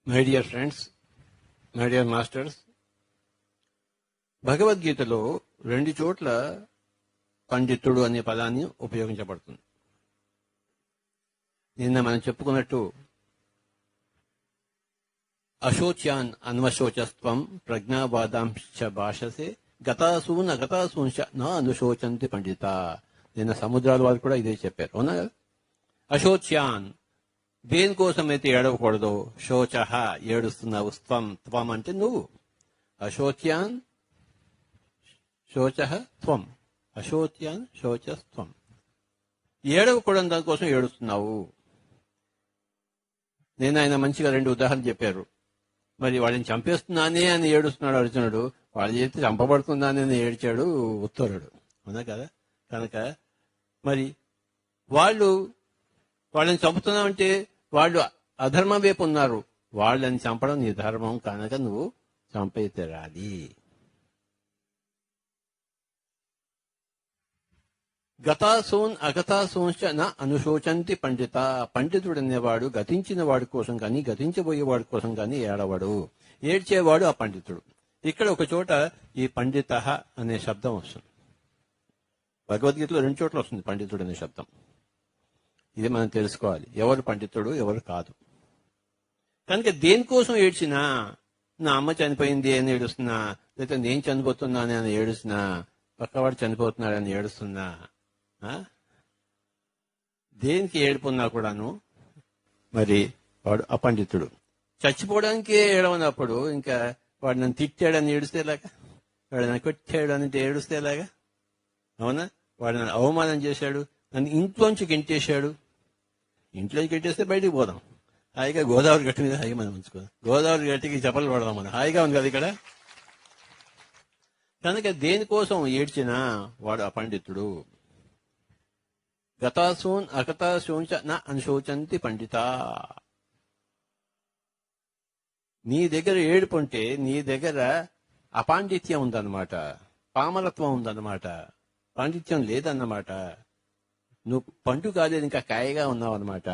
My dear friends, my dear masters, భగవద్గీతలో 2 చోట్ల పండితుడు అనే పదాన్ని ఉపయోగించబడుతుంది. నిన్న మనం చెప్పుకున్నట్టు అశోచ్యాన్ అన్వశోచస్త్వం ప్రజ్ఞావాదాంశ భాషసే గతాసూన్ అగతాసూంశ నా అనుశోచంతి పండిత. నిన్న సముద్రాల వారు కూడా ఇదే చెప్పారు, అవునా కదా? అశోచ్యాన్ దేనికోసమైతే ఏడవకూడదు, శోచ ఏడుస్తున్నావు, త్వం త్వం అంటే నువ్వు. అశోచ్యాన్ శోచ త్వం, అశోచ్యాన్ శోచస్త్వం. ఏడవకూడదు దానికోసం ఏడుస్తున్నావు. నేను ఆయన మంచిగా 2 ఉదాహరణలు చెప్పారు. మరి వాడిని చంపేస్తున్నానే అని ఏడుస్తున్నాడు అర్జునుడు, వాడి చేతి చంపబడుతున్నానే అని ఏడ్చాడు ఉత్తరుడు, అవునా కదా? కనుక మరి వాళ్ళని చంపుతున్నావంటే వాళ్ళు అధర్మం వైపు ఉన్నారు. వాళ్ళని చంపడం నీ ధర్మం కనుక నువ్వు చంపైతే రాది. గతాసూన్ అగతాసూంశ నా అనుశోచంతి పండిత. పండితుడు అనేవాడు గతించిన వాడి కోసం కానీ గతించబోయేవాడి కోసం కానీ ఏడవాడు, ఏడ్చేవాడు ఆ పండితుడు. ఇక్కడ ఒక చోట ఈ పండిత అనే శబ్దం వస్తుంది. భగవద్గీతలో 2 చోట్ల వస్తుంది పండితుడు అనే శబ్దం. ఇది మనం తెలుసుకోవాలి, ఎవరు పండితుడు ఎవరు కాదు. కనుక దేనికోసం ఏడ్చినా, నా అమ్మ చనిపోయింది అని ఏడుస్తున్నా, లేకపోతే నేను చనిపోతున్నాను అని ఏడుస్తున్నా, పక్కవాడు చనిపోతున్నాడని ఏడుస్తున్నా, దేనికి ఏడుపున్నా కూడాను మరి వాడు అపండితుడు. చచ్చిపోవడానికి ఏడవనప్పుడు ఇంకా వాడు నన్ను తిట్టాడని ఏడుస్తేలాగా, వాడు నన్ను కొట్టాడు అని ఏడుస్తేలాగా, అవునా? వాడు నన్ను అవమానం చేశాడు, నన్ను ఇంట్లోంచి గెంటేశాడు. ఇంట్లోంచి గెంటేస్తే బయటికి పోదాం, హాయిగా గోదావరి గట్టి మీద హాయిగా మనం ఉంచుకోదాం. గోదావరి గట్టికి చెప్పలు పడదాం మనం, హాయిగా ఉంది కదా ఇక్కడ. కనుక దేనికోసం ఏడ్చినా వాడు అపండితుడు. గతాసూన్ అగతాసూంచ నా అనుశోచంతి పండిత. నీ దగ్గర ఏడుపు ఉంటే నీ దగ్గర అపాండిత్యం ఉందన్నమాట, పామరత్వం ఉందన్నమాట, పాండిత్యం లేదన్నమాట. నువ్వు పండు కాలేదు, ఇంకా కాయగా ఉన్నావన్నమాట,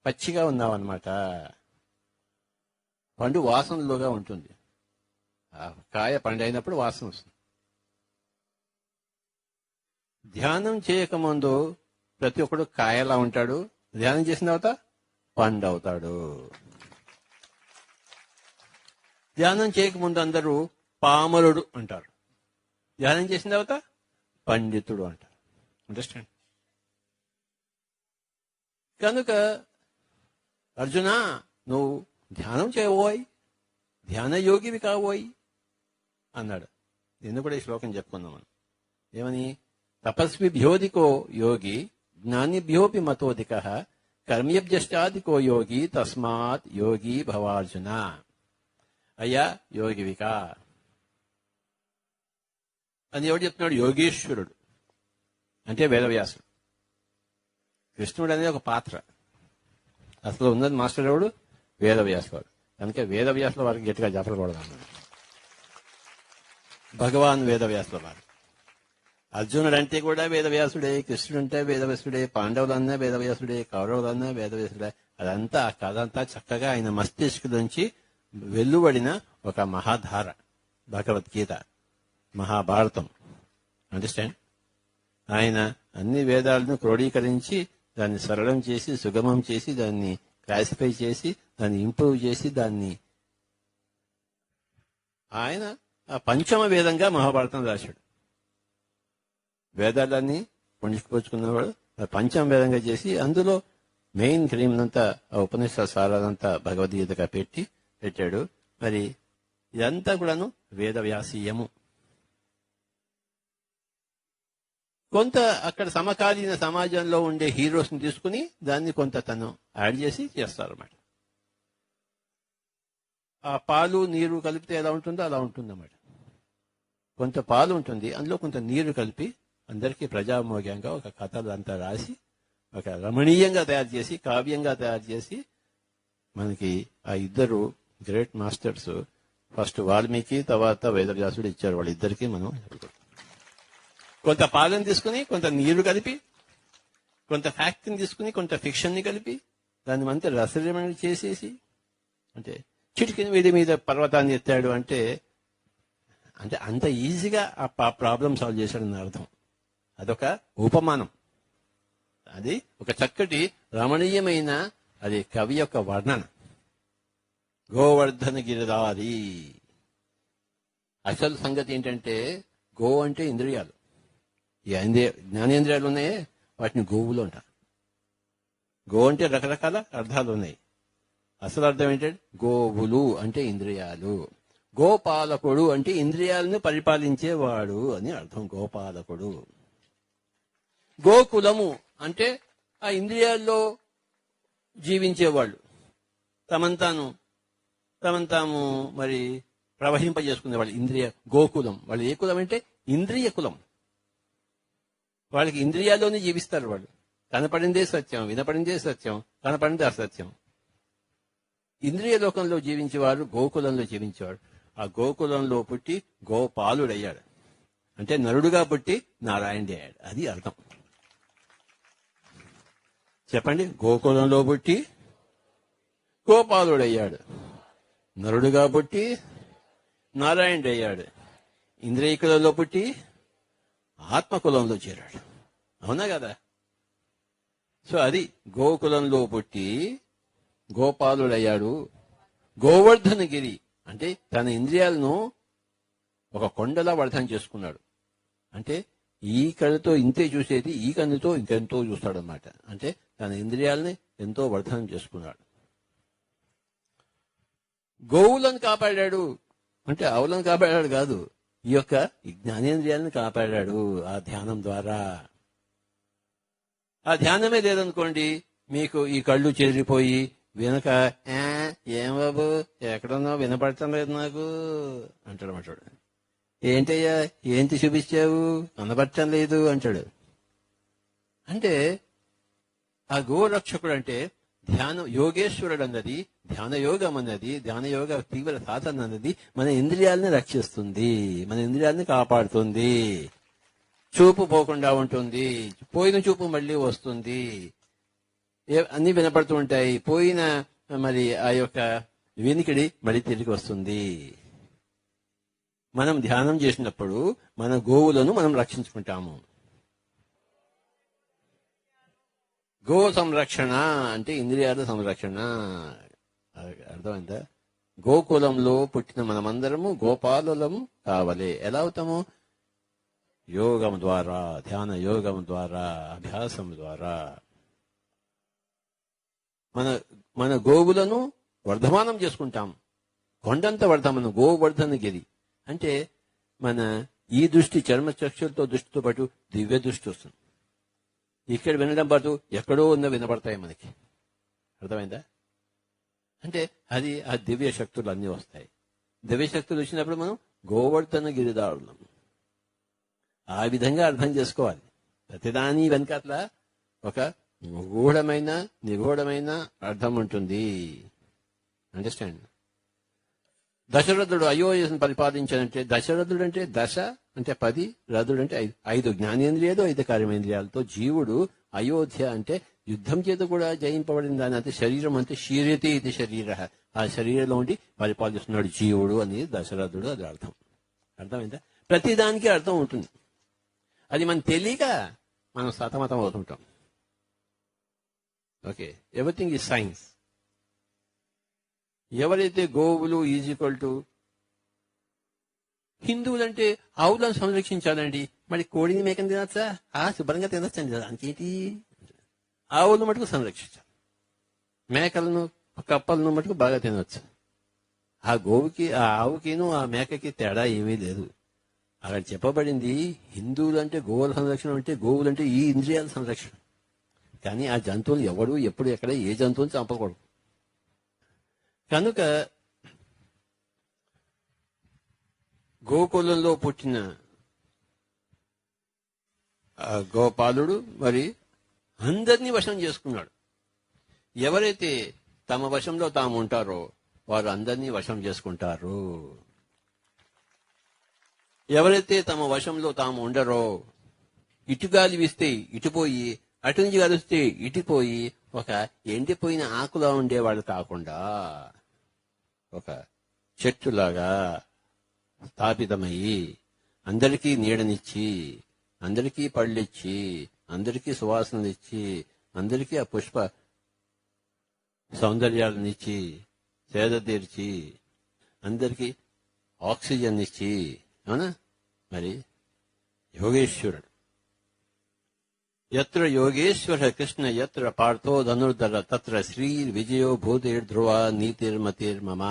పచ్చిగా ఉన్నావన్నమాట. పండు వాసనలోగా ఉంటుంది, కాయ పండు అయినప్పుడు వాసన వస్తుంది. ధ్యానం చేయకముందు ప్రతి ఒక్కడు కాయలా ఉంటాడు, ధ్యానం చేసిన తర్వాత పండు అవుతాడు. ధ్యానం చేయకముందు అందరూ పామరుడు అంటారు, ధ్యానం చేసిన తర్వాత పండితుడు అంటారు. అండర్స్టాండ్? కనుక అర్జున, నువ్వు ధ్యానం చేయబోయ్, ధ్యాన యోగివి కాబోయ్ అన్నాడు. నిన్ను కూడా ఈ శ్లోకం చెప్పుకుందాం మనం. ఏమని? తపస్విభ్యోధికో యోగి జ్ఞానిభ్యోపి మతోధిక కర్మ్యభ్యష్టాధికో యోగి తస్మాత్ యోగి భవార్జున. అయ్యా యోగివిక అని ఎవడు చెప్తున్నాడు? యోగేశ్వరుడు అంటే వేదవ్యాసుడు. కృష్ణుడు అనేది ఒక పాత్ర, అసలు ఉన్నది మాస్టర్ ఎవడు? వేదవ్యాసుడు వాడు. కనుక వేదవ్యాసుల వారికి గట్టిగా చెప్పకూడదు. భగవాన్ వేదవ్యాసుల వారు. అర్జునుడు అంటే కూడా వేదవ్యాసుడే, కృష్ణుడు అంటే వేదవ్యాసుడే, పాండవులన్నా వేదవ్యాసుడే, కౌరవులన్నా వేదవ్యాసుడే. అదంతా ఆ కథ అంతా చక్కగా ఆయన మస్తిష్కు నుంచి వెల్లువడిన ఒక మహాధార భగవద్గీత, మహాభారతం. అండర్స్టాండ్? ఆయన అన్ని వేదాలను క్రోడీకరించి దాన్ని సరళం చేసి, సుగమం చేసి, దాన్ని క్లాసిఫై చేసి, దాన్ని ఇంప్రూవ్ చేసి, దాన్ని ఆయన ఆ పంచమ వేదంగా మహాభారతం రాశాడు. వేదాలన్నీ పొంచుకున్నవాడు పంచమ వేదంగా చేసి అందులో మెయిన్ క్రీమ్ అంతా, ఆ ఉపనిషద సారాలంతా భగవద్గీతగా పెట్టాడు. మరి ఇదంతా కూడాను వేదవ్యాసీయము. కొంత అక్కడ సమకాలీన సమాజంలో ఉండే హీరోస్ ని తీసుకుని దాన్ని కొంత తను యాడ్ చేసి చేస్తారన్నమాట. ఆ పాలు నీరు కలిపితే ఎలా ఉంటుందో అలా ఉంటుందన్నమాట. కొంత పాలు ఉంటుంది, అందులో కొంత నీరు కలిపి అందరికీ ప్రజామోగ్యంగా ఒక కథలు అంతా రాసి ఒక రమణీయంగా తయారు చేసి, కావ్యంగా తయారు చేసి మనకి ఆ ఇద్దరు గ్రేట్ మాస్టర్స్, ఫస్ట్ వాల్మీకి తర్వాత వేదవ్యాసుడు ఇచ్చారు. వాళ్ళిద్దరికీ మనం కొంత పాలను తీసుకుని కొంత నీరు కలిపి, కొంత ఫ్యాక్ట్ని తీసుకుని కొంత ఫిక్షన్ ని కలిపి దాన్ని అంతా రసరమణ చేసేసి, అంటే చిటికిన వీడి మీద పర్వతాన్ని ఎత్తాడు అంటే అంటే అంత ఈజీగా ఆ ప్రాబ్లం సాల్వ్ చేశాడని అర్థం. అదొక ఉపమానం, అది ఒక చక్కటి రమణీయమైన అది కవి యొక్క వర్ణన. గోవర్ధన గిరిదారి. అసలు సంగతి ఏంటంటే గో అంటే ఇంద్రియాలు. ఈ జ్ఞానేంద్రియాలు ఉన్నాయే వాటిని గోవులు అంటారు. గో అంటే రకరకాల అర్థాలు ఉన్నాయి. అసలు అర్థం ఏంటంటే గోవులు అంటే ఇంద్రియాలు. గోపాలకుడు అంటే ఇంద్రియాలను పరిపాలించేవాడు అని అర్థం. గోపాలకుడు. గోకులము అంటే ఆ ఇంద్రియాల్లో జీవించేవాళ్ళు, తమంతాము మరి ప్రవహింపజేసుకునేవాళ్ళు. గోకులం. వాళ్ళు ఏ కులం అంటే ఇంద్రియ కులం. వాళ్ళకి ఇంద్రియాల్లోనే జీవిస్తారు. వాళ్ళు కనపడిందే సత్యం, వినపడిందే సత్యం, కనపడిందే అసత్యం. ఇంద్రియ లోకంలో జీవించేవాడు గోకులంలో జీవించేవాడు. ఆ గోకులంలో పుట్టి గోపాలుడయ్యాడు అంటే నరుడుగా పుట్టి నారాయణుడు అయ్యాడు. అది అర్థం. చెప్పండి. గోకులంలో పుట్టి గోపాలుడయ్యాడు, నరుడుగా పుట్టి నారాయణుడు అయ్యాడు, ఇంద్రియ కులంలో పుట్టి ఆత్మకులంలో చేరాడు. అవునా కదా? సో అది గోకులంలో పుట్టి గోపాలుడయ్యాడు. గోవర్ధనగిరి అంటే తన ఇంద్రియాలను ఒక కొండలా వర్ధన చేసుకున్నాడు. అంటే ఈ కళ్ళతో ఇంతే చూసేది, ఈ కన్నుతో ఇంకెంతో చూస్తాడు అనమాట. అంటే తన ఇంద్రియాలని ఎంతో వర్ధనం చేసుకున్నాడు. గోవులను కాపాడాడు అంటే ఆవులను కాపాడాడు కాదు, ఈ యొక్క జ్ఞానేంద్రియాలను కాపాడాడు ఆ ధ్యానం ద్వారా. ఆ ధ్యానమే లేదనుకోండి, మీకు ఈ కళ్ళు చెదిరిపోయి వెనక ఏం బాబు ఎక్కడున్నావు, వినపడటం లేదు నాకు అంటాడు అన్నమాట. ఏంటయ్యా ఏంటి చూపించావు, కనబడటం లేదు అంటాడు. అంటే ఆ గోరక్షకుడు అంటే యోగేశ్వరుడు అన్నది, ధ్యాన యోగం అన్నది, ధ్యాన యోగ తీవ్ర సాధన అన్నది మన ఇంద్రియాలని రక్షిస్తుంది, మన ఇంద్రియాలని కాపాడుతుంది. చూపు పోకుండా ఉంటుంది, పోయిన చూపు మళ్ళీ వస్తుంది, అన్ని వినపడుతూ ఉంటాయి, పోయిన మరి ఆ యొక్క వినికిడి మళ్ళీ తిరిగి వస్తుంది. మనం ధ్యానం చేసినప్పుడు మన గోవులను మనం రక్షించుకుంటాము. గో సంరక్షణ అంటే ఇంద్రియాల సంరక్షణ. అర్థమైందా? గోకులంలో పుట్టిన మనమందరము గోపాలులము కావాలి. ఎలా అవుతాము? యోగం ద్వారా, ధ్యాన యోగం ద్వారా, అభ్యాసం ద్వారా. మన గోవులను వర్ధమానం చేసుకుంటాం. కొండంత వర్ధం. మన గోవర్ధనగిరి అంటే మన ఈ దృష్టి, చర్మచక్షులతో దృష్టితో పాటు దివ్య దృష్టి వస్తుంది. ఇక్కడ వినడం పాటు ఎక్కడో ఉన్న వినపడతాయి మనకి. అర్థమైందా? అంటే అది ఆ దివ్య శక్తులు అన్నీ వస్తాయి. దివ్య శక్తులు వచ్చినప్పుడు మనం గోవర్ధన గిరిదారులం. ఆ విధంగా అర్థం చేసుకోవాలి. ప్రతిదాని వెనకాట్ల ఒక గూఢమైన నిగూఢమైన అర్థం ఉంటుంది. అండర్స్టాండ్? దశరథుడు అయోధ్యను పరిపాలించాడంటే, దశరథుడు అంటే దశ అంటే 10, రథుడు అంటే 5 జ్ఞానేంద్రియాలు 5 కర్మేంద్రియాలతో జీవుడు అయోధ్య అంటే యుద్ధం చేత కూడా జయింపబడిన దాని అంటే శరీరం అంటే శీర్యతే ఇది శరీర, ఆ శరీరంలో ఉండి పరిపాలిస్తున్నాడు జీవుడు అని దశరథుడు. అది అర్థం. అర్థమైందా? ప్రతిదానికి అర్థం ఉంటుంది. అది మనం తెలియక మనం సతమతం అవుతుంటాం. Okay, everything is science. ఎవరైతే గోవులు ఈక్వల్ టు హిందువులంటే ఆవులను సంరక్షించాలండి, మరి కోడిని మేకని తినచ్చా? శుభ్రంగా తినచ్చండి, దానికేంటి? ఆవులను మటుకు సంరక్షించాలి, మేకలను కప్పలను మటుకు బాగా తినవచ్చు. ఆ గోవుకి, ఆ ఆవుకిను ఆ మేకకి తేడా ఏమీ లేదు. అక్కడ చెప్పబడింది హిందువులంటే గోవుల సంరక్షణ అంటే గోవులంటే ఈ ఇంద్రియాల సంరక్షణ. కానీ ఆ జంతువులు ఎవడు ఎప్పుడు ఎక్కడ ఏ జంతువుని చంపకూడదు. కనుక గోకులంలో పుట్టిన గోపాలుడు మరి అందరినీ వశం చేసుకున్నాడు. ఎవరైతే తమ వశంలో తాము ఉంటారో వారు అందరినీ వశం చేసుకుంటారు. ఎవరైతే తమ వశంలో తాము ఉండరో, ఇటుగాలి వీస్తే ఇటుపోయి అటు నుంచి కలుస్తే ఇటుపోయి ఒక ఎండిపోయిన ఆకులా ఉండేవాడు కాకుండా ఒక చెట్టులాగా స్థాపితమయ్యి అందరికీ నీడనిచ్చి, అందరికీ పళ్ళిచ్చి, అందరికీ సువాసనలిచ్చి, అందరికీ ఆ పుష్ప సౌందర్యాలనిచ్చి, సేద తీర్చి, అందరికీ ఆక్సిజన్ ఇచ్చి, అవునా? మరి యోగేశ్వరుడు. ఎత్ర యోగేశ్వర కృష్ణ ఎత్ర పార్థో ధనుర్ధర తత్ర శ్రీ విజయో భూతిర్ధ్రువ నీతిర్మతిర్మమ.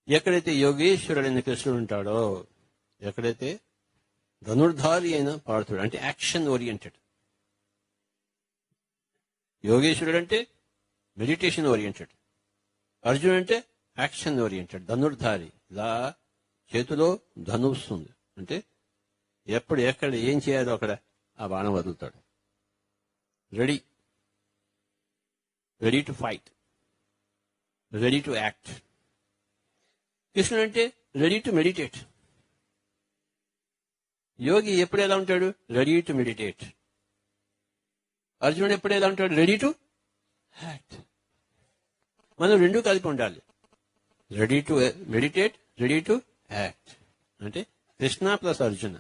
ఎక్కడైతే యోగేశ్వరుడైన కృష్ణుడు ఉంటాడో, ఎక్కడైతే ధనుర్ధారి అయిన పార్థుడు అంటే యాక్షన్ ఓరియంటెడ్, యోగేశ్వరుడు అంటే మెడిటేషన్ ఓరియంటెడ్, అర్జునుడు అంటే యాక్షన్ ఓరియంటెడ్, ధనుర్ధారి. ఇలా చేతిలో ధనుస్తుంది అంటే ఎప్పుడు ఎక్కడ ఏం చేయాలో అక్కడ ఆ బాణం వదులుతాడు. Ready to fight, ready to act. కృష్ణుడు అంటే రెడీ టు మెడిటేట్. యోగి ఎప్పుడు ఎలా ఉంటాడు? Ready to meditate. అర్జునుడు ఎప్పుడు ఎలా ఉంటాడు? Ready to act. మనం రెండు కలిపి ఉండాలి. Ready to meditate, ready to act. అంటే కృష్ణ ప్లస్ అర్జున.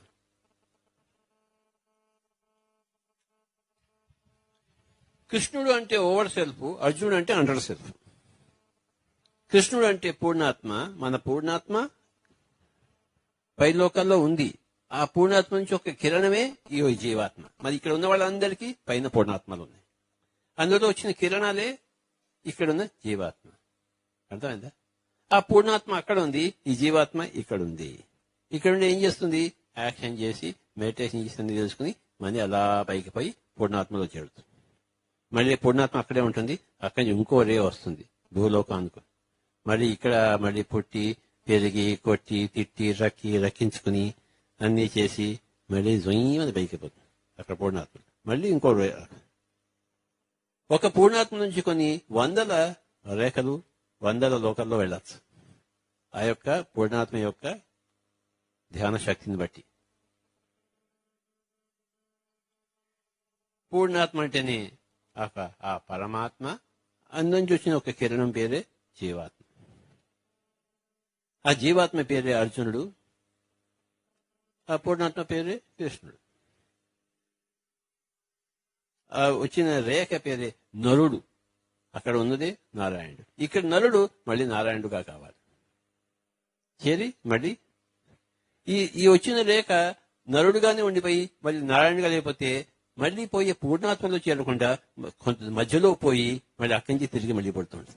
కృష్ణుడు అంటే ఓవర్ సెల్ఫ్, అర్జునుడు అంటే అండర్ సెల్ఫ్. కృష్ణుడు అంటే పూర్ణాత్మ, మన పూర్ణాత్మ పై లోకంలో ఉంది. ఆ పూర్ణాత్మ నుంచి ఒక కిరణమే ఈ జీవాత్మ. మరి ఇక్కడ ఉన్న వాళ్ళందరికీ పైన పూర్ణాత్మలు ఉన్నాయి. అందులో వచ్చిన కిరణాలే ఇక్కడున్న జీవాత్మ. అర్థమైందా? ఆ పూర్ణాత్మ అక్కడ ఉంది, ఈ జీవాత్మ ఇక్కడ ఉంది. ఇక్కడ ఏం చేస్తుంది? యాక్షన్ చేసి మెడిటేషన్ చేసి తెలుసుకుని మళ్ళీ అలా పైకి పోయి పూర్ణాత్మలో చేరుతుంది. మళ్ళీ పూర్ణాత్మ అక్కడే ఉంటుంది. అక్కడి నుంచి ఇంకో రే వస్తుంది భూలోకానికి. మళ్ళీ ఇక్కడ మళ్ళీ పుట్టి పెరిగి కొట్టి తిట్టి రక్కించుకుని అన్ని చేసి మళ్ళీ జొయ్యమని పైకి పోతుంది. అక్కడ పూర్ణాత్మ మళ్ళీ ఇంకో రే. ఒక పూర్ణాత్మ నుంచి కొన్ని వందల రేఖలు, వందల లోకల్లో వెళ్ళచ్చు. ఆ యొక్క పూర్ణాత్మ యొక్క ధ్యాన శక్తిని బట్టి. పూర్ణాత్మ అంటేనే ఆ పరమాత్మ, అందులోంచి వచ్చిన ఒక కిరణం పేరే జీవాత్మ. ఆ జీవాత్మ పేరే అర్జునుడు, ఆ పూర్ణాత్మ పేరే కృష్ణుడు. ఆ వచ్చిన రేఖ పేరే నరుడు. అక్కడ ఉన్నదే నారాయణుడు. ఇక్కడ నరుడు మళ్ళీ నారాయణుడుగా కావాలి. చేరి మళ్ళీ ఈ వచ్చిన రేఖ నరుడుగానే ఉండిపోయి మళ్ళీ నారాయణుడుగా లేకపోతే మళ్ళీ పోయే పూర్ణాత్మలో చేరకుండా కొంత మధ్యలో పోయి మళ్ళీ అక్కడి నుంచి తిరిగి మళ్ళీ పడుతుంది.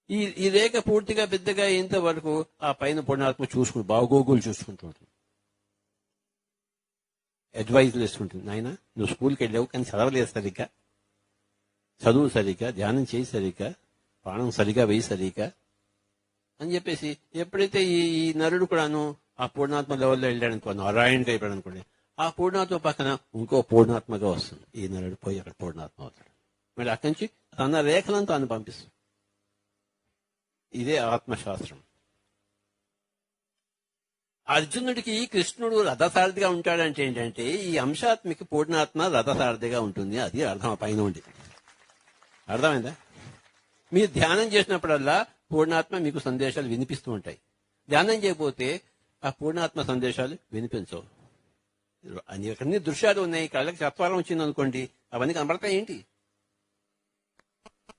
ఈ రేఖ పూర్తిగా పెద్దగా అయ్యేంత వరకు ఆ పైన పూర్ణాత్మ చూసుకుంటూ బాగోగులు చూసుకుంటూ ఉంటుంది. అడ్వైజ్లు ఇస్తుంటుంది, నాయన నువ్వు స్కూల్కి వెళ్ళావు కానీ చదవలేదు సరిగ్గా, చదువు సరిగ్గా, ధ్యానం చేయి సరిగ్గా, ప్రాణం సరిగా వేయి సరిగ్గా అని చెప్పేసి. ఎప్పుడైతే ఈ నరుడు కూడాను ఆ పూర్ణాత్మ లెవెల్లో వెళ్ళాడనుకో, నారాయణుడిగా అయిపోయాడు అనుకోండి, ఆ పూర్ణాత్మ పక్కన ఇంకో పూర్ణాత్మగా వస్తుంది. ఈ నరుడు పోయి అక్కడ పూర్ణాత్మ అవుతాడు. మళ్ళీ అక్కడి నుంచి తన రేఖలను తాను పంపిస్తుంది. ఇదే ఆత్మశాస్త్రం. అర్జునుడికి కృష్ణుడు రథసారథిగా ఉంటాడంటే ఏంటంటే ఈ అంశాత్మకి పూర్ణాత్మ రథసారథిగా ఉంటుంది. అది అర్థం పైన ఉండి. అర్థమైందా? మీరు ధ్యానం చేసినప్పుడల్లా పూర్ణాత్మ మీకు సందేశాలు వినిపిస్తూ ఉంటాయి. ధ్యానం చేయకపోతే ఆ పూర్ణాత్మ సందేశాలు వినిపించవు. అన్ని దృశ్యాలు ఉన్నాయి, కళ్ళకి చత్వారం వచ్చింది అనుకోండి, అవన్నీ కనబడతాయి ఏంటి?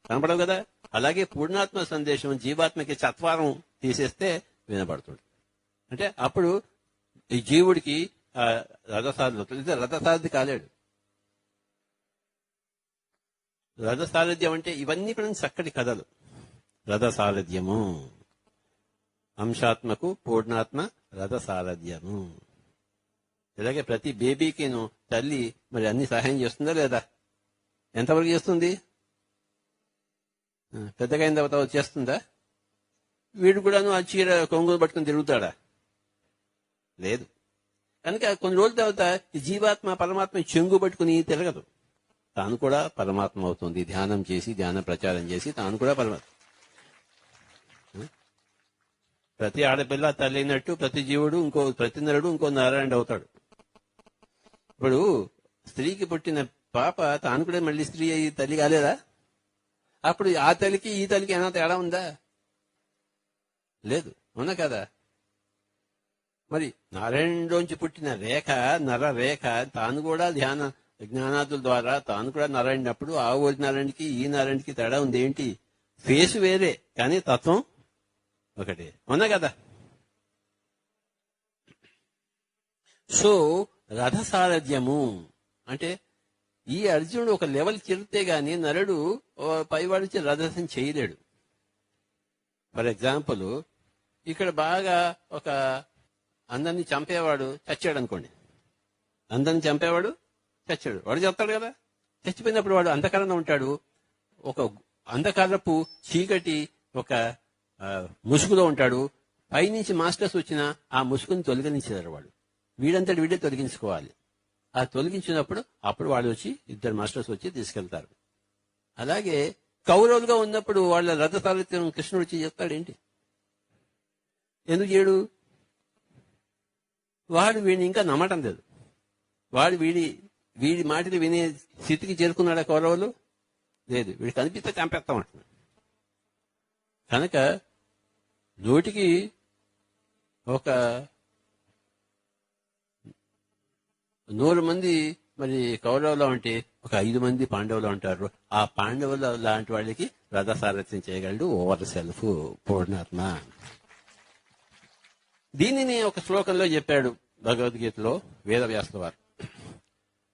కనబడవు కదా. అలాగే పూర్ణాత్మ సందేశం జీవాత్మకి చత్వారం తీసేస్తే వినబడుతుంది. అంటే అప్పుడు ఈ జీవుడికి రథసారథి కాలేడు. రథసారథ్యం అంటే ఇవన్నీ కూడా చక్కటి కథలు. రథసారథ్యము, అంశాత్మకు పూర్ణాత్మ రథసారథ్యము. ఇలాగే ప్రతి బేబీకిను తల్లి మరి అన్ని సహాయం చేస్తుందా లేదా? ఎంతవరకు చేస్తుంది? పెద్దగా అయిన తర్వాత చేస్తుందా? వీడు కూడాను ఆ చీర కొంగులు పట్టుకుని తిరుగుతాడా? లేదు. కనుక కొన్ని రోజుల తర్వాత ఈ జీవాత్మ పరమాత్మ చెంగు పట్టుకుని తిరగదు. తాను కూడా పరమాత్మ అవుతుంది. ధ్యానం చేసి ధ్యాన ప్రచారం చేసి తాను కూడా పరమాత్మ. ప్రతి ఆడపిల్ల తల్లి అయినట్టు ప్రతి జీవుడు ప్రతి నరుడు ఇంకో నారాయణుడు అవుతాడు. ఇప్పుడు స్త్రీకి పుట్టిన పాప తాను కూడా మళ్ళీ స్త్రీ అయ్యి తల్లి కాలేదా? అప్పుడు ఆ తల్లికి ఈ తల్లికి ఏమైనా తేడా ఉందా? లేదు, ఉన్నా కదా. మరి నారాయణులోంచి పుట్టిన రేఖ, నర రేఖ, తాను కూడా జ్ఞానాదుల ద్వారా తాను కూడా నారాయణప్పుడు ఆ ఊరి నారాయణకి ఈ నారాయణకి తేడా ఉంది ఏంటి? ఫేస్ వేరే కానీ తత్వం ఒకటే, ఉన్నా కదా. సో రథసారథ్యము అంటే ఈ అర్జునుడు ఒక లెవెల్ చెరితే గాని నరుడు పైవాడికి రథసం చేయలేడు. ఫర్ ఎగ్జాంపుల్, ఇక్కడ బాగా ఒక అందరినీ చంపేవాడు చచ్చాడు అనుకోండి. అందరిని చంపేవాడు చచ్చాడు, వాడు చెప్తాడు కదా. చచ్చిపోయినప్పుడు వాడు అంధకారంలో ఉంటాడు. ఒక అంధకారపు చీకటి ఒక ముసుగులో ఉంటాడు. పైనుంచి మాస్టర్స్ వచ్చినా ఆ ముసుగుని తొలగించారు. వాడు వీడంతటి వీడే తొలగించుకోవాలి. ఆ తొలగించినప్పుడు అప్పుడు వాడు వచ్చి ఇద్దరు మాస్టర్స్ వచ్చి తీసుకెళ్తారు. అలాగే కౌరవులుగా ఉన్నప్పుడు వాళ్ళ రథసారథ్యం కృష్ణుడు వచ్చి చెప్తాడేంటి? ఎందుకు చేయడు? వాడు వీడిని ఇంకా నమ్మటం లేదు. వాడు వీడి మాటలు వినే స్థితికి చేరుకున్నాడా కౌరవులు? లేదు, వీడు కనిపిస్తే చంపేస్తామంటున్నాడు. కనుక నోటికి ఒక 100 మంది మరి కౌరవులు అంటే ఒక 5 మంది పాండవులు అంటారు. ఆ పాండవులు లాంటి వాళ్ళకి రథసారథ్యం చేయగలడు ఓవర్ సెల్ఫ్ పూర్ణాత్మ. దీనిని ఒక శ్లోకంలో చెప్పాడు భగవద్గీతలో వేదవ్యాసుల వారు.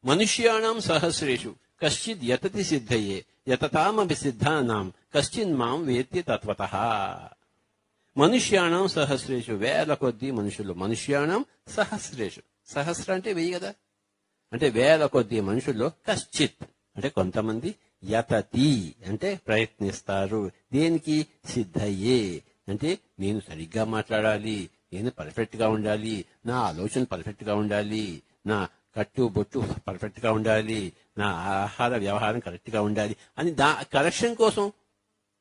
మనుష్యాణం సహస్రేషు కశ్చిద్ యతతి సిద్ధయే యతతామపి సిద్ధానాం కశ్చిన్ మాం వేత్తి తత్వతః. మనుష్యాణం సహస్రేషు, వేల కొద్ది మనుషులు. మనుష్యాణం సహస్రేషు, సహస్ర అంటే 1000 కదా. అంటే వేల కొద్ది మనుషుల్లో కశ్చిత్ అంటే కొంతమంది, యతతి అంటే ప్రయత్నిస్తారు. దేనికి? సిద్ధయ్యే అంటే నేను సరిగ్గా మాట్లాడాలి, నేను పర్ఫెక్ట్ గా ఉండాలి, నా ఆలోచన పర్ఫెక్ట్ గా ఉండాలి, నా కట్టు బొట్టు పర్ఫెక్ట్ గా ఉండాలి, నా ఆహార వ్యవహారం కరెక్ట్ గా ఉండాలి అని కరెక్షన్ కోసం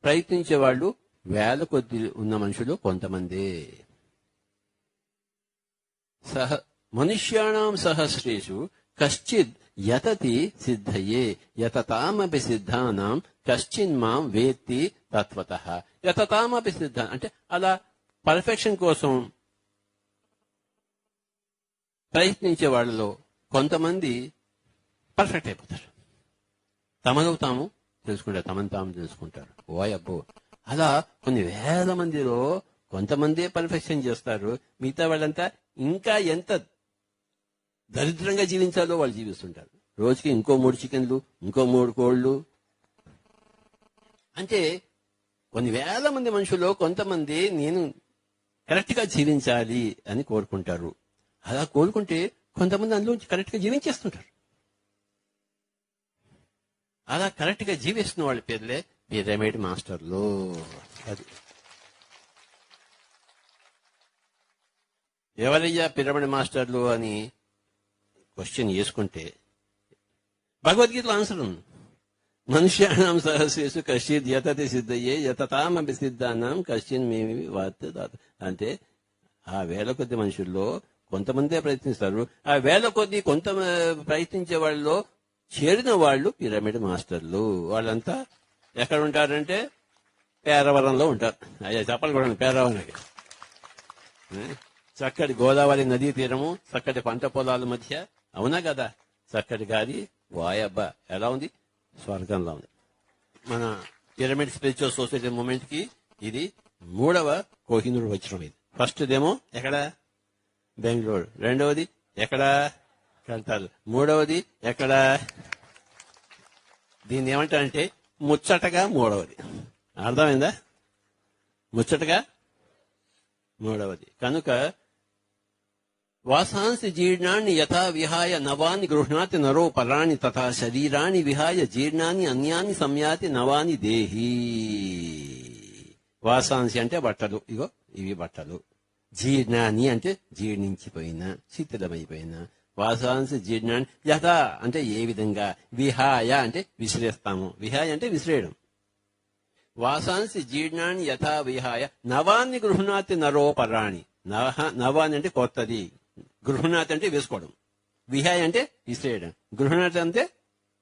ప్రయత్నించే వాళ్ళు వేల కొద్ది ఉన్న మనుషులు కొంతమంది. మనుష్యాణం సహస్రేషు కశ్చిద్ యతతి సిద్ధయే యతతామపి సిద్ధానాం కశ్చిన్ మాం వేత్తి తత్వతః. యతతామపి సిద్ధ అంటే అలా పర్ఫెక్షన్ కోసం ప్రయత్నించే వాళ్ళలో కొంతమంది పర్ఫెక్ట్ అయిపోతారు. తమను తాము తెలుసుకుంటారు, తమను తాము తెలుసుకుంటారు. ఓయబ్బో, అలా కొన్ని వేల మందిలో కొంతమందే పర్ఫెక్షన్ చేస్తారు. మిగతా వాళ్ళంతా ఇంకా ఎంత దరిద్రంగా జీవించాలో వాళ్ళు జీవిస్తుంటారు. రోజుకి ఇంకో 3 చికెన్లు, ఇంకో 3 కోళ్లు. అంటే కొన్ని వేల మంది మనుషుల్లో కొంతమంది నేను కరెక్ట్ గా జీవించాలి అని కోరుకుంటారు. అలా కోరుకుంటే కొంతమంది అందులోంచి కరెక్ట్ గా జీవించేస్తుంటారు. అలా కరెక్ట్ గా జీవిస్తున్న వాళ్ళ పేర్లే పిరమిడ్ మాస్టర్లు. అది ఎవరయ్యా పిరమిడ్ మాస్టర్లు అని క్వశ్చన్ చేసుకుంటే భగవద్గీతలో ఆన్సర్ ఉంది. మనుష్యాణం సహస్రేషు కశ్చిద్ యతతి సిద్ధయే యతతామపి సిద్ధానాం కశ్చిన్ మేమి వార్త. అంటే ఆ వేల కొద్ది మనుషుల్లో కొంతమందే ప్రయత్నిస్తారు. ఆ వేల కొద్ది కొంత ప్రయత్నించే వాళ్ళలో చేరిన వాళ్ళు పిరమిడ్ మాస్టర్లు. వాళ్ళంతా ఎక్కడ ఉంటారంటే పేరవరంలో ఉంటారు. అయ్యా చెప్పాలి కూడా, పేరవరానికి చక్కటి గోదావరి నదీ తీరము, చక్కటి పంట పొలాల మధ్య. అవునా కదా? చక్కటి గాలి, వాయబ్బా ఎలా ఉంది? స్వర్గంలో ఉంది. మన పిరమిడ్ స్పిరిచువల్ సొసైటీ మూమెంట్ కి ఇది 3వ కోహినూర్ వచ్చిన. ఇది ఫస్ట్ దేమో ఎక్కడ? బెంగళూరు. రెండవది ఎక్కడ? కల్తాలు. మూడవది ఎక్కడ? దీన్ని ఏమంటారంటే ముచ్చటగా 3వది. అర్థమైందా? ముచ్చటగా 3వది. కనుక వాసాంసి జీర్ణాన్ని యథా విహాయ నవాని గృహ్ణాతి నరో పరాణి తథా శరీరాన్ని విహాయ జీర్ణాన్ని అన్యాన్ని సంయాతి నవాని దేహి. వాసాంసి అంటే బట్టలు, ఇగో ఇవి బట్టలు. జీర్ణాన్ని అంటే జీర్ణించిపోయిన, శిథిలమైపోయిన. వాసాంసి జీర్ణాన్ని యథా అంటే ఏ విధంగా, విహాయ అంటే విసిరేస్తాము, విహాయ అంటే విసిరేయడం. వాసాంసి జీర్ణాన్ని యథా విహాయ నవాన్ని గృహ్ణాతి నరోపరాణి. నవాన్ని అంటే కొత్తది, గృహ్ణాతి అంటే వేసుకోవడం, విహాయ అంటే విసిరేయడం, గృహ్ణాతి అంటే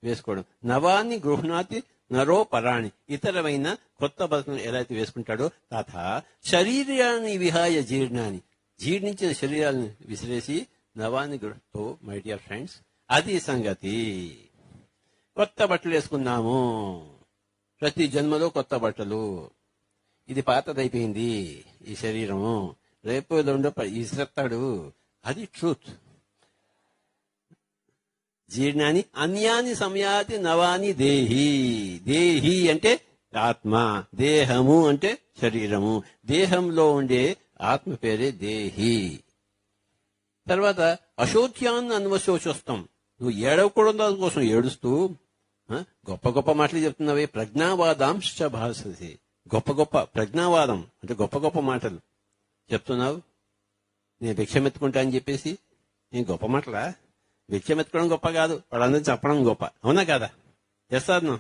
వేసుకోవడం. నవాన్ని గృహ్ణాతి నరోపరాణి, ఇతరమైన కొత్త బతుకులు ఎలా అయితే వేసుకుంటాడో తథా శరీరాన్ని విహాయ జీర్ణాన్ని, జీర్ణించిన శరీరాలను విసిరేసి నవాన్ని గృహతో. మై డియర్ ఫ్రెండ్స్, అది సంగతి. కొత్త బట్టలు వేసుకున్నాము, ప్రతి జన్మలో కొత్త బట్టలు. ఇది పాతదైపోయింది ఈ శరీరము, రేపు రెండో ఇస్తాడు. అది ట్రూత్. జీర్ణాన్ని అన్యాని సంయాతి నవాని దేహి. దేహి అంటే ఆత్మ, దేహము అంటే శరీరము, దేహంలో ఉండే ఆత్మ పేరే దేహి. తర్వాత అశోచ్యాన్ని అన్వశోచొస్తాం. నువ్వు ఏడవకూడదు దానికోసం ఏడుస్తూ గొప్ప గొప్ప మాటలు చెప్తున్నావే. ప్రజ్ఞావాదాంశ భాషసి, గొప్ప గొప్ప ప్రజ్ఞావాదం అంటే గొప్ప గొప్ప మాటలు చెప్తున్నావు. నేను భిక్షమెత్తుకుంటా అని చెప్పేసి నేను గొప్ప మాటలా? భిక్షమెత్తుకోవడం గొప్ప కాదు, వాళ్ళందరూ చెప్పడం గొప్ప. అవునా కదా? చేస్తాను.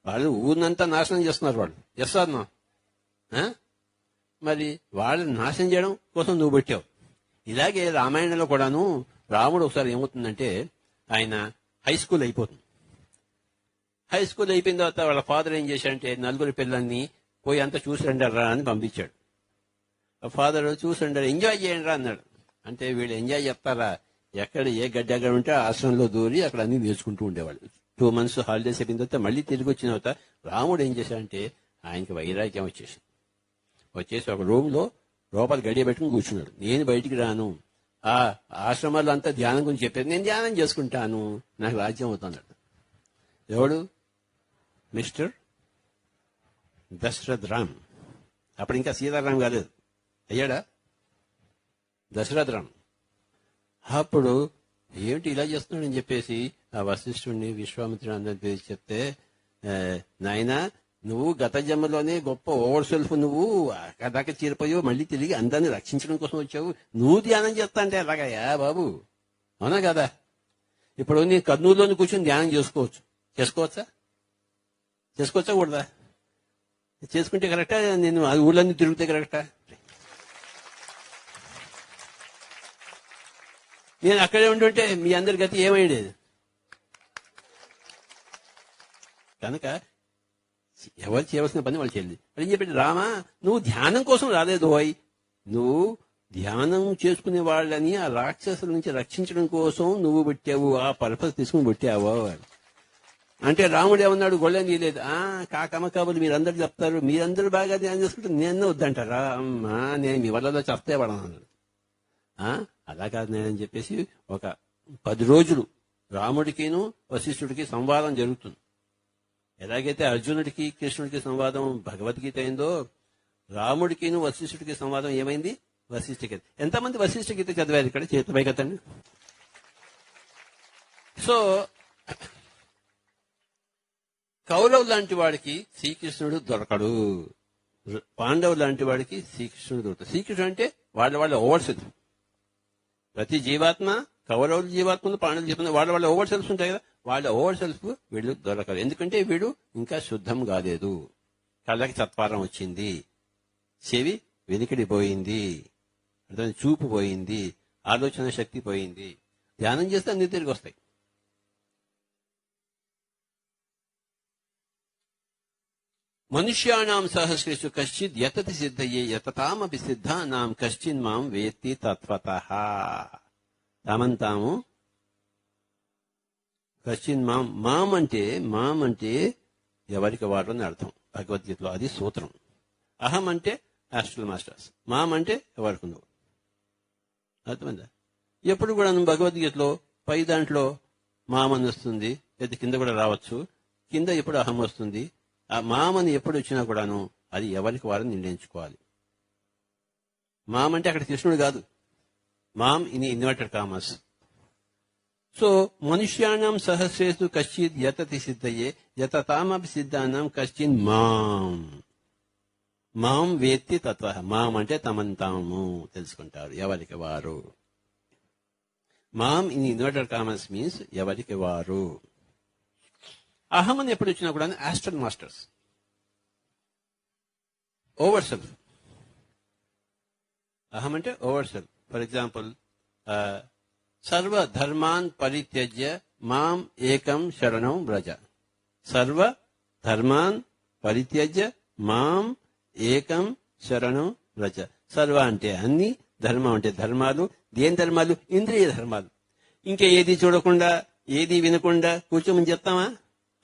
వాళ్ళు ఊరినంతా నాశనం చేస్తున్నారు వాళ్ళు. చేస్తాను. మరి వాళ్ళని నాశనం చేయడం కోసం నువ్వు పెట్టావు. ఇలాగే రామాయణంలో కూడాను రాముడు ఒకసారి ఏమవుతుందంటే, ఆయన హై స్కూల్ అయిపోతుంది. హై స్కూల్ అయిపోయిన తర్వాత వాళ్ళ ఫాదర్ ఏం చేశాడంటే, నలుగురు పిల్లల్ని పోయి అంతా చూసి రండారా అని పంపించాడు. ఫాదర్ చూసి రండారు, ఎంజాయ్ చేయండి రా అన్నాడు. అంటే వీళ్ళు ఎంజాయ్ చెప్తారా? ఎక్కడ ఏ గడ్డ ఉంటే ఆశ్రమంలో దూరి అక్కడ అన్ని నేర్చుకుంటూ ఉండేవాళ్ళు. 2 months హాలిడేస్ అయిపోయిన తర్వాత మళ్ళీ తిరిగి వచ్చిన తర్వాత రాముడు ఏం చేశాడంటే, ఆయనకి వైరాగ్యం వచ్చేసి ఒక రూమ్ లో లోపల గడియ పెట్టుకుని కూర్చున్నాడు. నేను బయటికి రాను, ఆ ఆశ్రమాల్లో అంతా ధ్యానం గురించి చెప్పేది, నేను ధ్యానం చేసుకుంటాను, నాకు రాజ్యం అవుతున్నాడు. ఎవడు? మిస్టర్ దశరథ్ రామ్. అప్పుడు ఇంకా సీతారాం కాలేదు, అయ్యాడా? దశరథ్ రామ్. అప్పుడు ఏమిటి ఇలా చేస్తున్నాడని చెప్పేసి ఆ వశిష్ఠుడిని, విశ్వామిత్రుని అందరిని పిలిచి చెప్తే, నాయనా నువ్వు గత జన్మలోనే గొప్ప ఓవర్ సెల్ఫ్, నువ్వు కదాక చీరిపోయావు, మళ్ళీ తిరిగి అందరిని రక్షించడం కోసం వచ్చావు, నువ్వు ధ్యానం చేస్తా అంటే ఎలాగయ్యా బాబు? అవునా కదా? ఇప్పుడు నీ కర్నూలులోని కూర్చొని ధ్యానం చేసుకోవచ్చా కూడదా? చేసుకుంటే కరెక్టా? నేను ఆ ఊళ్ళన్నీ తిరిగితే కరెక్టా? నేను అక్కడే ఉంటుంటే మీ అందరి గతి ఏమయ్యేది? కనుక ఎవరు చేయవలసిన పని వాళ్ళు చేయాలి. అని చెప్పి, రామా నువ్వు ధ్యానం కోసం రాలేదు, నువ్వు ధ్యానం చేసుకునే వాళ్ళని ఆ రాక్షసుల నుంచి రక్షించడం కోసం నువ్వు పెట్టావు, ఆ పర్పస్ తీసుకుని పెట్టావు అంటే రాముడు ఏమన్నాడు? గొళ్ళని తీయలేదు. కాకమ్మ కాబోలు మీరందరూ చెప్తారు, మీరందరూ బాగా ధ్యానం చేసుకుంటే నేను వద్దంటారా? అమ్మా నేను మీ వల్ల చెప్తే పడను. అలా కాదు నేనని చెప్పేసి ఒక 10 రోజులు రాముడికిను వశిష్ఠుడికి సంవాదం జరుగుతుంది. ఎలాగైతే అర్జునుడికి కృష్ణుడికి సంవాదం భగవద్గీత అయిందో, రాముడికిను వశిష్ఠుడికి సంవాదం ఏమైంది? వశిష్ఠ గీత. ఎంతమంది వశిష్ఠ గీత చదివారు ఇక్కడ? చేతిపై కదండి. సో కౌరవ్ లాంటి వాడికి శ్రీకృష్ణుడు దొరకడు, పాండవు లాంటి వాడికి శ్రీకృష్ణుడు దొరకడు. శ్రీకృష్ణుడు అంటే వాళ్ళ ఓవర్ సెల్ఫ్. ప్రతి జీవాత్మ, కౌరవుల జీవాత్మలు, పాండవులు జీవాత్మ వాళ్ళ ఓవర్ సెల్ఫ్ ఉంటాయి కదా, వాళ్ళ ఓవర్ సెల్ఫ్ వీళ్ళు దొరకదు. ఎందుకంటే వీడు ఇంకా శుద్ధం కాలేదు. కళ్ళకి సత్వారం వచ్చింది, చెవి వెనికిడిపోయింది, చూపు పోయింది, ఆలోచన శక్తి పోయింది. ధ్యానం చేస్తే అన్ని తిరిగి వస్తాయి. మనుష్యాణం సహస్రేషు కశ్చిత్ యతతి సిద్ధయే యతతామపి సిద్ధానాం కశ్చిన్ మాం వేత్తి తత్వతః. తామంతాము కశ్చిన్ మాం అంటే ఎవరికి వారు అని అర్థం భగవద్గీతలో. అది సూత్రం. అహం అంటే ఆస్ట్రల్ మాస్టర్స్, మాం అంటే ఎవరికి నువ్వు. అర్థమైందా? ఎప్పుడు కూడా భగవద్గీతలో పై దాంట్లో మాం అని వస్తుంది, లేదా కింద కూడా రావచ్చు. కింద ఎప్పుడు అహం వస్తుంది. ఆ మామని ఎప్పుడు వచ్చినా కూడాను అది ఎవరికి వారిని నిర్ణయించుకోవాలి. మామ్ అంటే అక్కడ కృష్ణుడు కాదు, మామ్ ఇన్ ఇన్వర్టెడ్ కామర్స్. సో మనుష్యాణం సహస్రేషు కశ్చిత్ యతతి సిద్ధయే యతతామపి సిద్ధానాం కశ్చిన్ మాం వేత్తి తత్వ. మాం అంటే తమంతాము తెలుసుకుంటారు, ఎవరికి వారు. మామ్ ఇన్ ఇన్వర్టెడ్ కామర్స్ మీన్స్ ఎవరికి వారు. అహం అని ఎప్పుడు వచ్చినా కూడా ఆస్ట్రల్ మాస్టర్స్. Over self. అహం అంటే ఓవర్ సెల్ఫ్. ఫర్ ఎగ్జాంపుల్, సర్వ ధర్మాన్ పరిత్యజ్య మాం ఏకం శరణం వ్రజ. సర్వ ధర్మాన్ పరిత్యజ్య మాం ఏకం శరణం వ్రజ. సర్వ అంటే అన్ని, ధర్మం అంటే ధర్మాలు. దేని ధర్మాలు? ఇంద్రియ ధర్మాలు. ఇంకా ఏది చూడకుండా, ఏది వినకుండా కూర్చోమని చెప్తామా?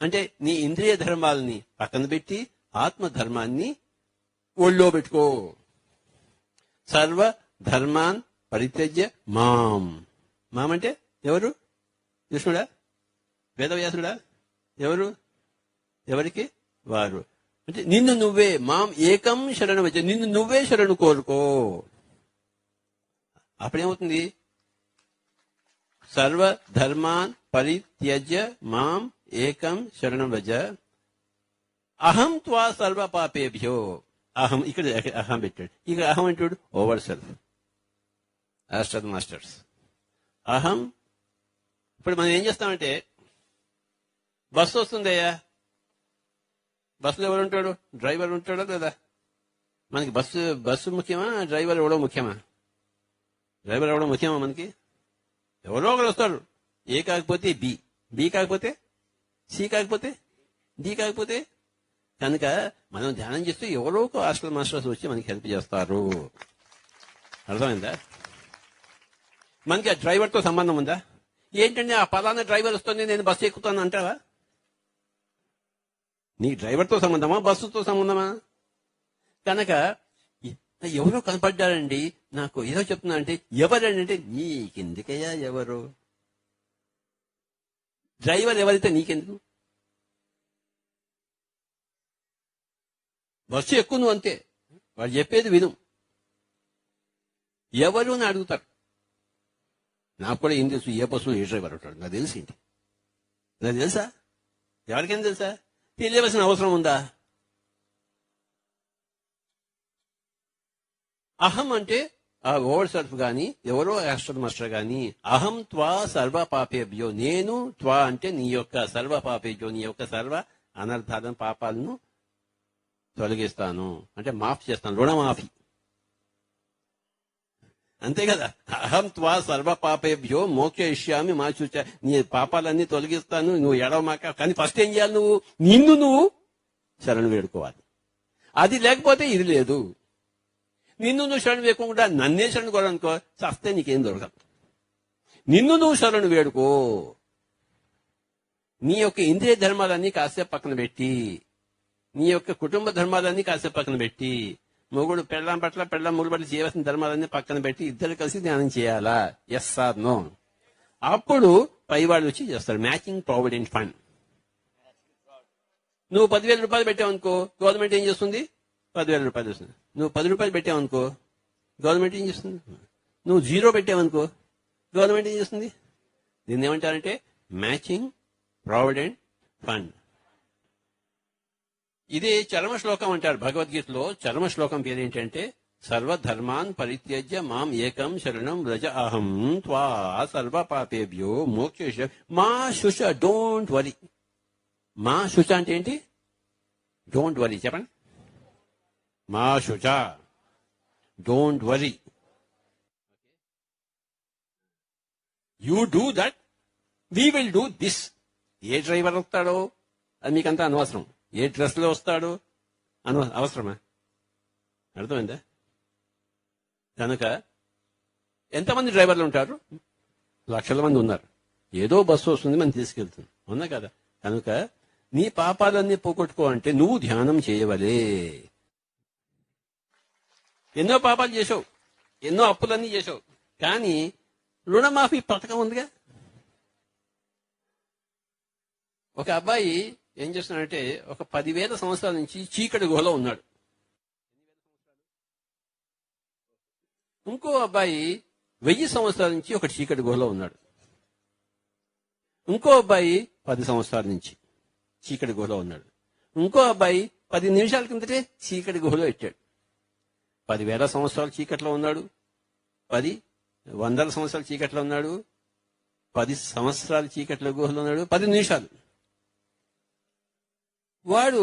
అంటే నీ ఇంద్రియ ధర్మాలని పక్కన పెట్టి ఆత్మధర్మాన్ని ఒళ్ళో పెట్టుకో. సర్వ ధర్మాన్ పరిత్యజ్య మాం. మాం అంటే ఎవరు? కృష్ణుడా? వేదవ్యాసుడా? ఎవరు? ఎవరికి? వారు. అంటే నిన్ను నువ్వే, మాం ఏకం శరణం వచ్చే, నిన్ను నువ్వే శరణు కోరుకో. అప్పుడేమవుతుంది? సర్వ ధర్మాన్ పరిత్యజ్య మాం ఏకం శరణం వ్రజ అహం త్వా సర్వ పాపేభ్యో. అహం ఇక్కడ అహం పెట్టాడు. ఇక అహం అంటాడు ఓవర్ సెల్ఫ్. ఆస్టర్ మాస్టర్స్ అహం. ఇప్పుడు మనం ఏం చేస్తామంటే, బస్సు వస్తుందయ్యా, బస్సులో ఎవరు ఉంటాడు? డ్రైవర్ ఉంటాడా లేదా? మనకి బస్సు ముఖ్యమా, డ్రైవర్ ఎవడో ముఖ్యమా? డ్రైవర్ ఎవడో ముఖ్యమా మనకి? ఎవరో ఒకరు వస్తాడు. ఏ కాకపోతే బి, బి కాకపోతే సి, కాకపోతే డి, కాకపోతే. కనుక మనం ధ్యానం చేస్తూ ఎవరో ఒక హాస్టల్ మాస్టర్స్ వచ్చి మనకి హెల్ప్ చేస్తారు. అర్థమైందా? మనకి ఆ డ్రైవర్తో సంబంధం ఉందా? ఏంటంటే ఆ పలానా డ్రైవర్ వస్తుంది, నేను బస్సు ఎక్కుతాను అంటావా? నీ డ్రైవర్తో సంబంధమా, బస్సుతో సంబంధమా? కనుక ఎవరో కనపడ్డారండి, నాకు ఏదో చెప్తున్నా అంటే, ఎవరంటే నీకెందుకయ్యా ఎవరు? డ్రైవర్ ఎవరైతే నీకెందుకు? బస్సు ఎక్కువ నువ్వు అంతే, వాడు చెప్పేది విను. ఎవరు అని అడుగుతారు. నాకు కూడా ఏం తెలుసు ఏ బస్సులో ఏ డ్రైవర్ ఉంటాడు? నాకు తెలిసి ఏంటి? నాకు తెలుసా? ఎవరికైనా తెలుసా? తెలియవలసిన అవసరం ఉందా? అహం అంటే ఆ ఓవర్ సెల్ఫ్ గాని, ఎవరో ఆస్టర్ మాస్టర్ గాని, అహం త్వా సర్వ పాపేభ్యో, నేను త్వా అంటే నీ యొక్క సర్వ పాపేభ్యో, నీ యొక్క సర్వ అనర్థాలను పాపాలను తొలగిస్తాను, అంటే మాఫ్ చేస్తాను, రుణమాఫీ. అంతే కదా. అహం త్వా సర్వ పాపేభ్యో మోక్షయిష్యామి మా శుచ. నీ పాపాలన్నీ తొలగిస్తాను, నువ్వు ఎడవమాక. కానీ ఫస్ట్ ఏం చేయాలి? నువ్వు శరణు వేడుకోవాలి. అది లేకపోతే ఇది లేదు. నిన్ను నువ్వు శరణు వేయకుండా నన్నే శరణు కోరనుకో, చస్తే నీకేం దొరకదు. నిన్ను నువ్వు శరణు వేడుకో. నీ యొక్క ఇంద్రియ ధర్మాలన్నీ కాసేపు పక్కన పెట్టి, నీ యొక్క కుటుంబ ధర్మాలన్నీ కాసేపు పక్కన పెట్టి, మొగుడు పెళ్ళాం పట్ల, పెళ్ళాం మొగుడు పట్ల చేయవలసిన ధర్మాలన్నీ పక్కన పెట్టి ఇద్దరు కలిసి ధ్యానం చేయాలా? Yes or no? అప్పుడు పైవాడు వచ్చి చేస్తాడు మ్యాచింగ్ ప్రావిడెంట్ ఫండ్. నువ్వు 10,000 రూపాయలు పెట్టావనుకో, గవర్నమెంట్ ఏం చేస్తుంది? 10,000 రూపాయలు వస్తుంది. నువ్వు 10 రూపాయలు పెట్టావనుకో, గవర్నమెంట్ ఏం చేస్తుంది? నువ్వు 0 పెట్టావనుకో, గవర్నమెంట్ ఏం చేస్తుంది? దీన్ని ఏమంటారంటే మ్యాచింగ్ ప్రావిడెంట్ ఫండ్. ఇదే చరమ శ్లోకం అంటారు భగవద్గీతలో. చరమ శ్లోకం పేరు ఏంటంటే, సర్వధర్మాన్ పరిత్యజ్య మాం ఏకం శరణం వ్రజ అహం త్వా సర్వ పాపేభ్యో మోక్ష మా శుచ. Don't worry. మా శుచ అంటే ఏంటి? Don't worry. చెప్పండి. మా శుచ, don't worry. You do that, we will do this. ఏ డ్రైవర్ వస్తాడో అది మీకంతా అనవసరం. ఏ డ్రెస్ లో వస్తాడో అవసరమా? అర్థమైందా? కనుక ఎంతమంది డ్రైవర్లు ఉంటారు? లక్షల మంది ఉన్నారు. ఏదో బస్సు వస్తుంది, మనం తీసుకెళ్తుంది, అవునా కదా? కనుక నీ పాపాలన్నీ పోగొట్టుకో అంటే నువ్వు ధ్యానం చేయవలే. ఎన్నో పాపాలు చేసావు, ఎన్నో అప్పులన్నీ చేసావు, కానీ రుణమాఫీ పథకం ఉందిగా. ఒక అబ్బాయి ఏం చేస్తున్నాడంటే, ఒక 10,000 సంవత్సరాల నుంచి చీకటి గుహలో ఉన్నాడు. ఇంకో అబ్బాయి 1000 సంవత్సరాల నుంచి ఒక చీకటి గుహలో ఉన్నాడు. ఇంకో అబ్బాయి 10 సంవత్సరాల నుంచి చీకటి గుహలో ఉన్నాడు. ఇంకో అబ్బాయి 10 నిమిషాల కిందటే చీకటి గుహలో ఎట్టాడు. 10,000 సంవత్సరాలు చీకట్లో ఉన్నాడు, 10,000 సంవత్సరాలు చీకట్లో ఉన్నాడు, 10 సంవత్సరాలు చీకట్లో గుహలో ఉన్నాడు, 10 నిమిషాలు. వాడు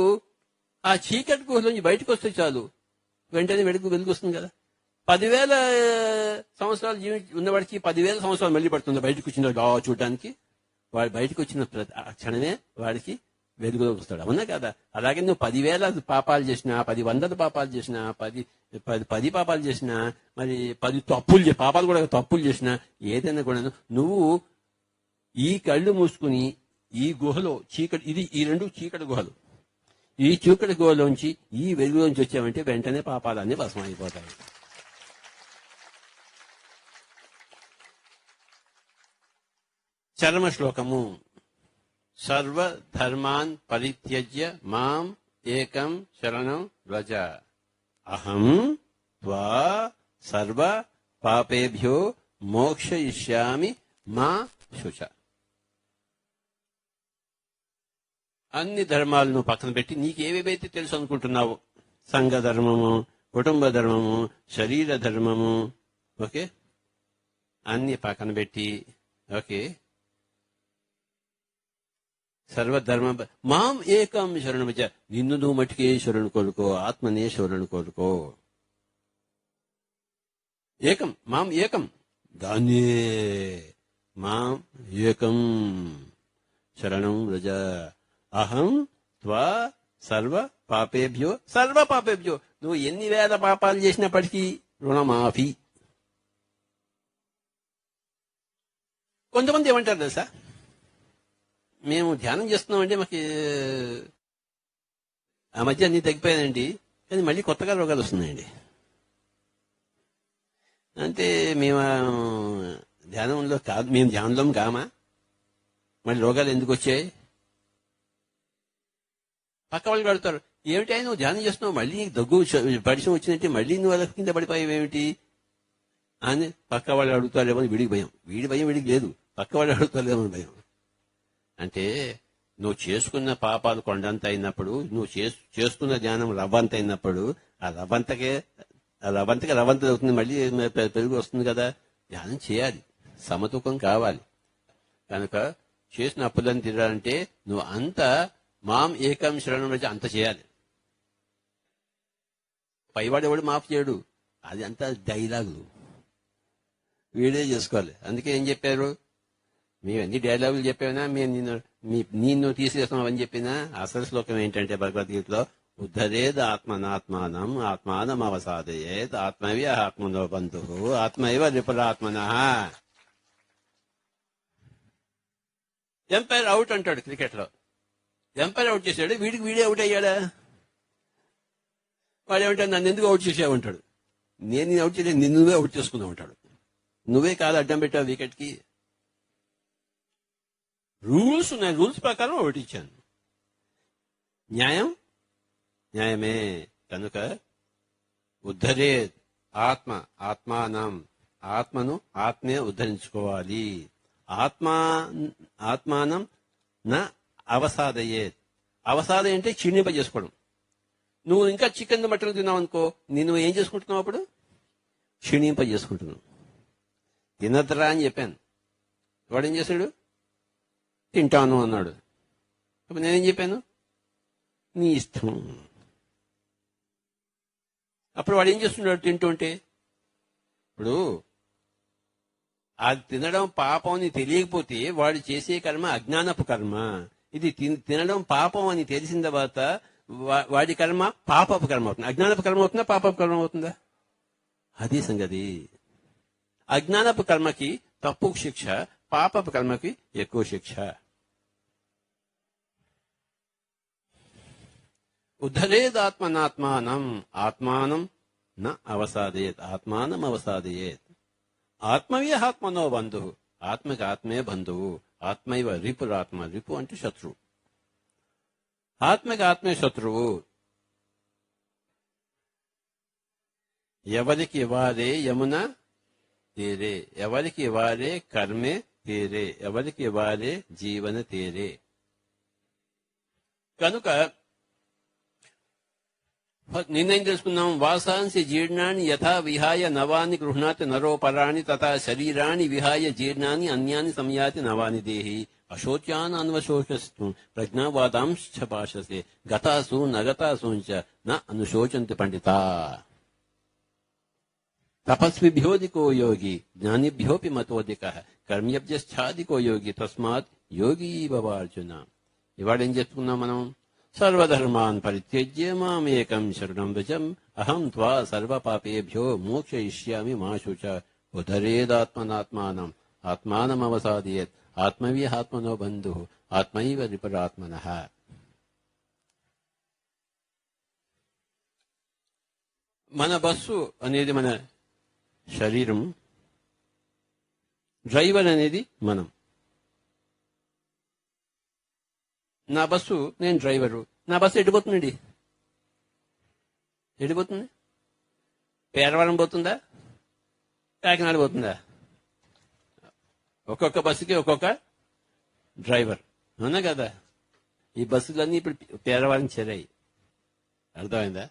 ఆ చీకటి గుహలోంచి బయటకు వస్తే చాలు, వెంటనే వెలుగు వస్తుంది కదా. 10,000 సంవత్సరాలు ఉన్నవాడికి 10,000 సంవత్సరాలు మళ్ళీ పడుతుంది బయటకు వచ్చిన చూడటానికి. వాడు బయటకు వచ్చిన క్షణమే వాడికి వెలుగులో వస్తాడు, అవునా కదా. అలాగే నువ్వు 10,000 పాపాలు చేసినా, 10,100 పాపాలు చేసినా, 10 పాపాలు చేసినా, మరి 10 పాపాలు కూడా తప్పులు చేసినా, ఏదైనా కూడా నువ్వు ఈ కళ్ళు మూసుకుని ఈ గుహలో చీకటి, ఈ 2 చీకటి గుహలు, ఈ చీకటి గుహలోంచి ఈ వెలుగులోంచి వచ్చావంటే వెంటనే పాపాలన్నీ భస్మం అయిపోతాయి. చరమ శ్లోకము. సర్వధర్మాన్ పరిత్యజ్య మాం ఏకం శరణం వ్రజ, అహం త్వా సర్వ పాపేభ్యో మోక్షయిష్యామి మా శుచ. అన్ని ధర్మాలను పక్కన పెట్టి నీకేవేవైతే తెలుసు అనుకుంటున్నావు, సంఘ ధర్మము, కుటుంబ ధర్మము, శరీర ధర్మము, ఓకే, అన్ని పక్కన పెట్టి, ఓకే, సర్వధర్మ మాం ఏకం శరణం, నిన్ను నువ్వు మట్టుకే శరణు కోరుకో, ఆత్మనే శరణు కోరుకో. ఏకం మాం ఏకం, దాన్నే మాం ఏకం శరణం వ్రజ, అహం త్వా సర్వ పాపేభ్యో నువ్వు ఎన్ని వేల పాపాలు చేసినప్పటికీ రుణమాఫీ. కొంతమంది ఏమంటారు తెలుసా, మేము ధ్యానం చేస్తున్నామంటే మాకు ఆ మధ్య అన్ని తగ్గిపోయానండి, కానీ మళ్ళీ కొత్తగా రోగాలు వస్తున్నాయండి. అంటే మేము ధ్యానంలో కాదు, మేము ధ్యానంలో కామా, మళ్ళీ రోగాలు ఎందుకు వచ్చాయి? పక్క వాళ్ళు కడతారు, ఏమిటి ఆయన నువ్వు ధ్యానం చేస్తున్నావు, మళ్ళీ దగ్గు పరిచయం వచ్చిందంటే మళ్ళీ నువ్వు అలా కింద పడిపోయావేమిటి అని పక్క వాళ్ళు అడుగుతారేమో వీడికి భయం. వీడికి లేదు, పక్క వాళ్ళు అడుగుతారేమో భయం. అంటే నువ్వు చేసుకున్న పాపాలు కొండంత అయినప్పుడు, నువ్వు చేసుకున్న ధ్యానం రవ్వంత అయినప్పుడు, ఆ రవ్వంతకి రవ్వంత అవుతుంది, మళ్ళీ పెరుగు వస్తుంది కదా. ధ్యానం చేయాలి, సమతూకం కావాలి. కనుక చేసిన అప్పులను తీరాలంటే నువ్వు అంత మాం ఏకం శరణం వచ్చి అంత చేయాలి. పైవాడు ఎవడు మాఫ్ చేయడు, అది అంతా డైలాగులు, వీడే చేసుకోవాలి. అందుకే ఏం చెప్పారు, మేము ఎన్ని డైలాగులు చెప్పానా, మేము నిన్ను తీసేస్తున్నామని చెప్పినా అసలు శ్లోకం ఏంటంటే భగవద్గీతలో, ఉద్ధరేద్ ఆత్మనాత్మానం ఆత్మానం అవసాదయేత్ ఆత్మవ్య ఆత్మనో బంధు ఆత్మైవ రిపురాత్మన. ఎంపైర్ అవుట్ అంటాడు క్రికెట్ లో, ఎంపైర్ అవుట్ చేశాడు, వీడే అవుట్ అయ్యాడా? వాడు ఏమంటాడు, నన్ను ఎందుకు అవుట్ చేసావు అంటాడు. నేను అవుట్ చేయలేదు, నువ్వే అవుట్ చేసుకున్నావు అంటాడు. నువ్వే కాదు అడ్డం పెట్టావు వికెట్ కి. రూల్స్ ఉన్నాయి, రూల్స్ ప్రకారం అవుట్ ఇచ్చాను. న్యాయమే. కనుక ఉద్ధరే ఆత్మానం, ఆత్మను ఆత్మే ఉద్ధరించుకోవాలి. ఆత్మానం నా అవసాదయేత్. అవసాదం అంటే క్షీణింపజేసుకోవడం. నువ్వు ఇంకా చికెన్ మటన్ తిన్నావు అనుకో, నేను ఏం చేసుకుంటున్నావు అప్పుడు? క్షీణింపజేసుకుంటున్నావు. తినద్రా అని చెప్పాను, వాడేం చేశాడు? తింటాను అన్నాడు. అప్పుడు నేనేం చెప్పాను? నీ ఇష్టం. అప్పుడు వాడు ఏం చేస్తున్నాడు తింటుంటే? ఇప్పుడు అది తినడం పాపం అని తెలియకపోతే వాడు చేసే కర్మ అజ్ఞానపు కర్మ. ఇది తినడం పాపం అని తెలిసిన తర్వాత వాడి కర్మ పాపపు కర్మ అవుతుంది. అజ్ఞానపు కర్మ అవుతుందా, పాపపు కర్మ అవుతుందా? అది సంగతి. అజ్ఞానపు కర్మకి తక్కువ శిక్ష, పాపపు కర్మకి ఎక్కువ శిక్ష. ఉద్ధరేద్ ఆత్మనాత్మానం ఆత్మానం న అవసాదయేత్ ఆత్మానం అవసాదయేత్. ఆత్మవ్య ఆత్మనో బంధు, ఆత్మకి ఆత్మే బంధువు. ఆత్మైవ రిపురాత్మ, రిపు అంటే శత్రువు. ఆత్మకి ఆత్మే శత్రువు. ఎవరికి వారే యమున తేరే, ఎవరికి వారే కర్మే తేరే, ఎవరికి వారే జీవన తేరే. కనుక నిర్ణయం తెలుసుకున్నాం. వాసాంసి జీర్ణాన్ని యథా విహాయ నవాని గృహ్ణాతి నరోపరాణి తథా శరీరాన్ని విహాయ జీర్ణాన్ని అన్యాన్ని సంయాతి నవాని దేహి. అశోచ్యాన్ అన్వశోచస్తు ప్రజ్ఞావాదాంశ్చ భాషసే గతాసు నగతాసూంచ న అనుశోచంతి పండితా. తపస్విభ్యోధికో యోగి జ్ఞానిభ్యోపి మతోధిక కర్మ్యభ్యశ్చాధికో యోగి తస్మాత్ యోగి భవ అర్జున. ఇవాళేం చెప్పుకున్నాం మనం? సర్వధర్మాన్ పరిత్యజ్య మామేకం శరణం వ్రజం అహం త్వా సర్వపాపేభ్యో మోక్షయిష్యామి మా శుచ ఉదరేదాత్మనాత్మానం ఆత్మానమవసాదయేత్ ఆత్మవ్యాత్మనో బంధు ఆత్మైవ విపరాత్మనః. మన బస్సు అనేది మన శరీరం, డ్రైవర్ అనేది మనం. నా బస్సు, నేను డ్రైవరు. నా బస్సు ఎడిపోతుందండి, ఎడిపోతుంది. పేరవరం పోతుందా, కాకినాడ పోతుందా? ఒక్కొక్క బస్సుకి ఒక్కొక్క డ్రైవర్, అవునా కదా? ఈ బస్సులన్నీ ఇప్పుడు పేరవరం చేరాయి. అర్థమైందా?